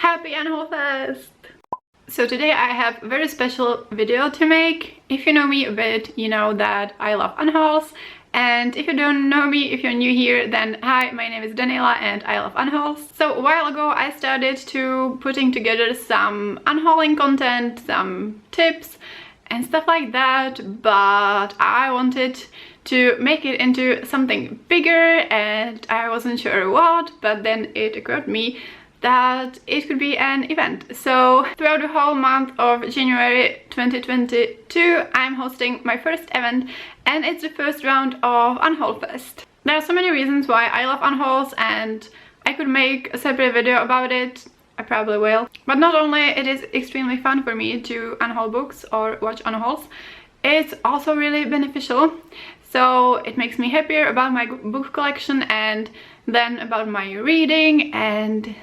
Happy Unhaul Fest! So today I have a very special video to make. If you know me a bit, you know that I love unhauls. And if you don't know me, if you're new here, then hi, my name is Daniela and I love unhauls. So a while ago I started to putting together some unhauling content, some tips and stuff like that, but I wanted to make it into something bigger and I wasn't sure what, but then it occurred to me that it could be an event. So throughout the whole month of January 2022 I'm hosting my first event, and it's the first round of Unhaul Fest. There are so many reasons why I love unhauls, and I could make a separate video about it. I probably will. But not only it is extremely fun for me to unhaul books or watch unhauls, it's also really beneficial. So it makes me happier about my book collection and then about my reading and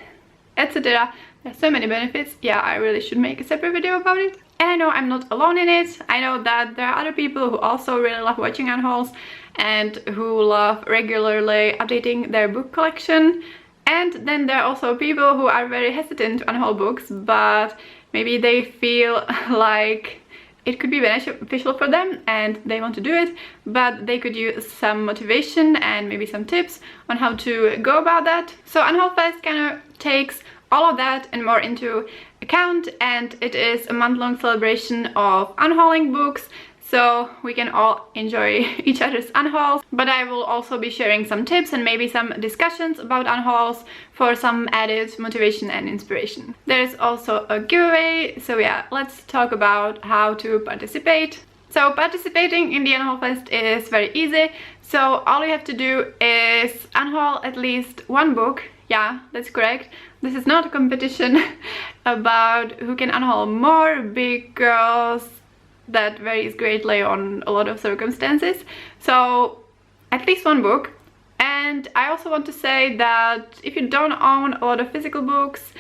etc. There's so many benefits. Yeah, I really should make a separate video about it. And I know I'm not alone in it. I know that there are other people who also really love watching unhauls and who love regularly updating their book collection. And then there are also people who are very hesitant to unhaul books, but maybe they feel like it could be beneficial for them and they want to do it, but they could use some motivation and maybe some tips on how to go about that. So Unhaul Fest kind of takes all of that and more into account, and it is a month-long celebration of unhauling books, so we can all enjoy each other's unhauls. But I will also be sharing some tips and maybe some discussions about unhauls for some added motivation and inspiration. There is also a giveaway, so yeah, let's talk about how to participate. So participating in the Unhaul Fest is very easy. So all you have to do is unhaul at least one book. Yeah, that's correct. This is not a competition about who can unhaul more, because that varies greatly on a lot of circumstances. So at least one book. And I also want to say that if you don't own a lot of physical books,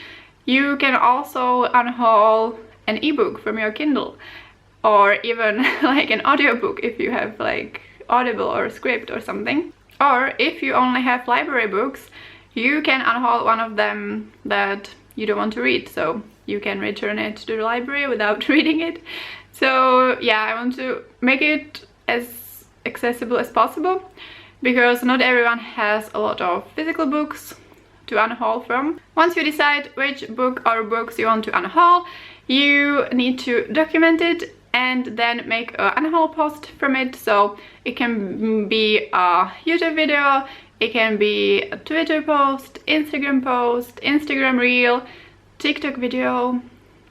you can also unhaul an ebook from your Kindle, or even like an audiobook if you have like Audible or Script or something. Or if you only have library books, you can unhaul one of them that you don't want to read, so you can return it to the library without reading it. So yeah, I want to make it as accessible as possible, because not everyone has a lot of physical books to unhaul from. Once you decide which book or books you want to unhaul, you need to document it and then make an unhaul post from it. So it can be a YouTube video, it can be a Twitter post, Instagram reel, TikTok video,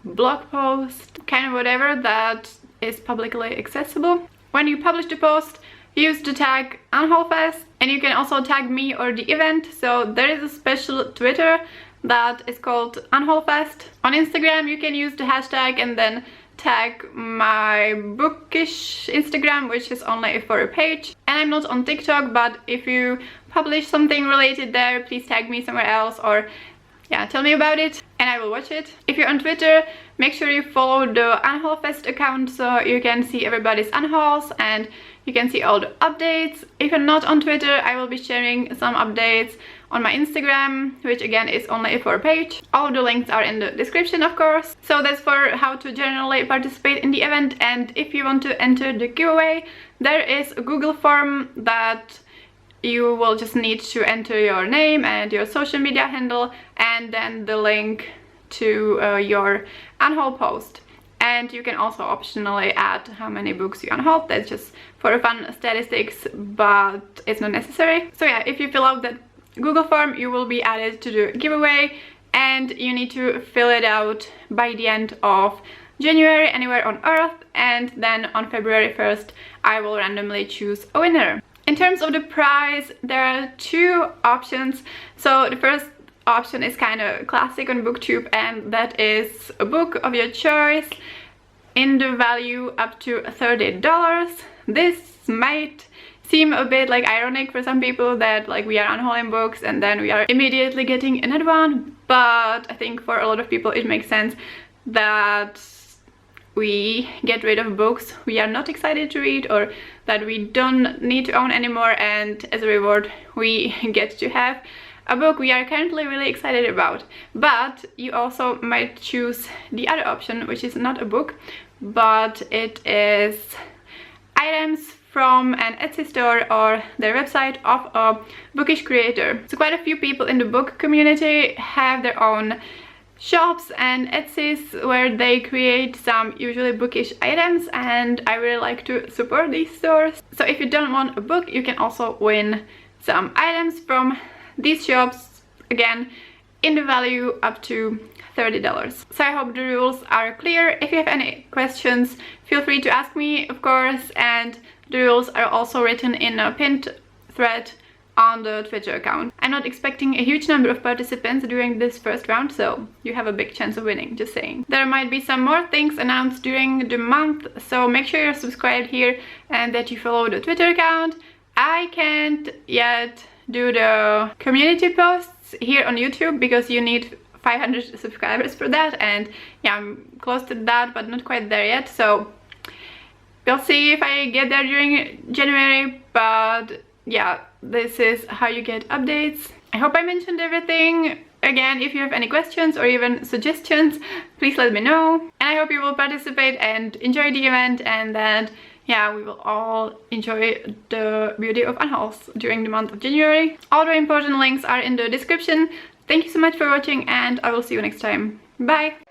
blog post, kind of whatever that is publicly accessible. When you publish the post, use the tag UnhaulFest, and you can also tag me or the event. So there is a special Twitter that is called UnhaulFest. On Instagram you can use the hashtag and then tag my bookish Instagram, which is only for a page. And I'm not on TikTok, but if you publish something related there, please tag me somewhere else, or yeah, tell me about it and I will watch it. If you're on Twitter, make sure you follow the Unhaul Fest account so you can see everybody's unhauls and you can see all the updates. If you're not on Twitter, I will be sharing some updates on my Instagram, which again is only for a page. All of the links are in the description, of course. So that's for how to generally participate in the event. And if you want to enter the giveaway, there is a Google form that you will just need to enter your name and your social media handle and then the link to your unhaul post. And you can also optionally add how many books you unhaul. That's just for fun statistics, but it's not necessary. So yeah, if you fill out that Google form, you will be added to the giveaway, and you need to fill it out by the end of January anywhere on Earth, and then on February 1st I will randomly choose a winner. In terms of the prize, there are two options. So the first option is kind of classic on BookTube, and that is a book of your choice in the value up to $30. This might seem a bit like ironic for some people that like we are unhauling books and then we are immediately getting another one, but I think for a lot of people it makes sense that we get rid of books we are not excited to read or that we don't need to own anymore, and as a reward we get to have a book we are currently really excited about. But you also might choose the other option, which is not a book, but it is items from an Etsy store or their website of a bookish creator. So quite a few people in the book community have their own shops and Etsy's where they create some usually bookish items, and I really like to support these stores. So if you don't want a book, you can also win some items from these shops, again in the value up to $30. So I hope the rules are clear. If you have any questions, feel free to ask me, of course, and the rules are also written in a pinned thread on the Twitter account. I'm not expecting a huge number of participants during this first round, so you have a big chance of winning, just saying. There might be some more things announced during the month, so make sure you're subscribed here and that you follow the Twitter account. I can't yet do the community posts here on YouTube because you need 500 subscribers for that, and yeah, I'm close to that but not quite there yet, so we'll see if I get there during January. But yeah, this is how you get updates. I hope I mentioned everything. Again, if you have any questions or even suggestions, please let me know. And I hope you will participate and enjoy the event, and that yeah, we will all enjoy the beauty of Anhals during the month of January. All the important links are in the description. Thank you so much for watching, and I will see you next time. Bye!